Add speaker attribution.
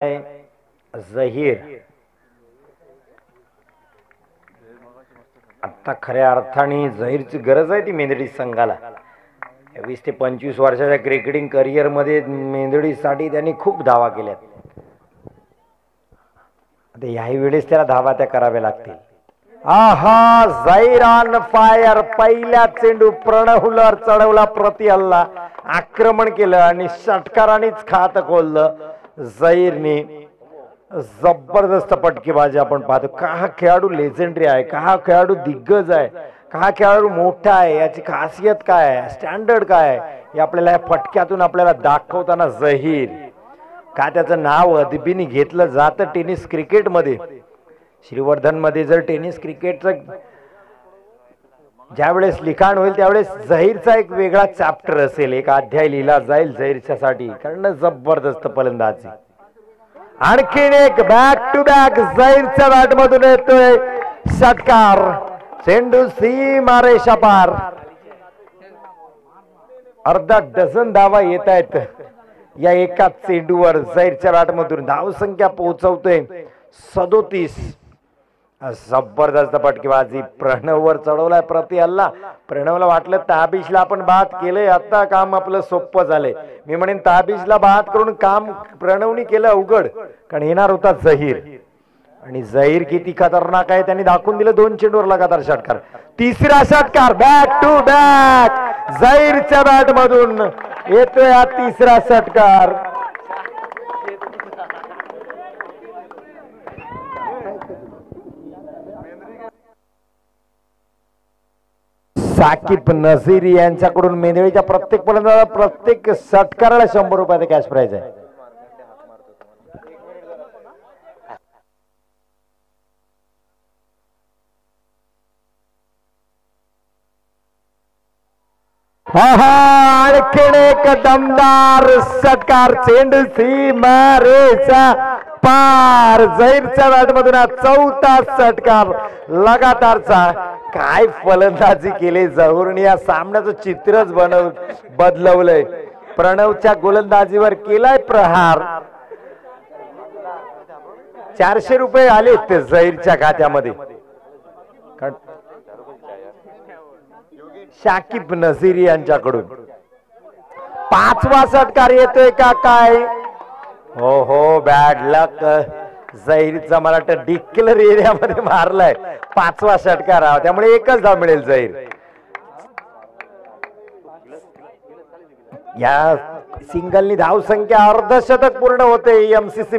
Speaker 1: जहीर आता खऱ्या अर्थाने जहीरची गरज आहे ती मेंदडी संघाला. 20 ते 25 वर्षाच्या क्रिकेटिंग करिअर मध्ये मेंदडीसाठी त्यांनी खूप धावा केल्यात. आता याही वेळेस त्याला धावा त्या कराव्या लागतील. आहा, जहीर ऑन फायर. पहिल्या चेंडू प्रणवला चढवला, प्रति हल्ला आक्रमण केलं आणि षटकारानेच खात खोललं जहीरने. जबरदस्त फटकेबाजी आपण पाहतो. का हा खेळाडू लेजेंडरी आहे, का हा खेळाडू दिग्गज आहे, का हा खेळाडू मोठा आहे, याची खासियत काय आहे, स्टँडर्ड काय आहे, हे आपल्याला या फटक्यातून आपल्याला दाखवताना जहीर का त्याचं नाव अदबीने घेतलं जातं टेनिस क्रिकेटमध्ये. श्रीवर्धन मध्ये जर टेनिस क्रिकेटचं ज्यावेळेस लिखाण होईल त्यावेळेस जहीरचा एक वेगळा चॅप्टर असेल, एक अध्याय लिहिला जाईल जहीरच्यासाठी, कारण जबरदस्त फलंदाजी. आणखीन एक बॅक टू बॅक जहीरच्या बॅट मधून येतोय षटकार. चेंडू सीमारेषा पार. अर्धा डझन धावा येत आहेत या एकाच चेंडूवर. जहीरच्या बॅट मधून धावसंख्या पोहोचवतोय 37. जबरदस्त फटकेबाजी. प्रणववर चढवलाय प्रति हल्ला. प्रणवला वाटलं ताबिशला आपण बाद केलंय, आता काम आपलं सोपं झालंय. मी म्हणेन ताबिशला बाद करून काम प्रणवनी केलं अवघड, कारण येणार होता जहीर. आणि जहीर किती खतरनाक आहे त्यांनी दाखवून दिलं. 2 चेंडूवर लगातार षटकार. तिसरा षटकार बॅक टू बॅक जहीरच्या बॅट मधून येतोय हा तिसरा षटकार. साकिब नझीरी यांच्याकडून मेंदळीच्या प्रत्येक फलंदाजाला प्रत्येक षटकाराला 100 रुपयाचा कॅश प्राइज आहे. आणखीन एक दमदार षटकार. चेंडू सीमारेषा पार. जहीरच्या बॅट मधून 4था षटकार लगातारचा. काय फलंदाजी केली जहूरने. या सामन्याचं चित्रच बदलवलंय. प्रणवच्या गोलंदाजीवर केलाय प्रहार. 400 रुपये आले ते जहीरच्या खात्यामध्ये. शाकिब नझीरी यांच्याकडून 5वा षटकार येतोय का काय. हो हो, बॅड लक. जहीरचा मला वाटतं डिक्लेअर एरियामध्ये मारलाय. 5वा षटकार, त्यामुळे एकच धाव मिळेल जहीर. या सिंगलनी धाव संख्या अर्धशतक पूर्ण होते एमसीसी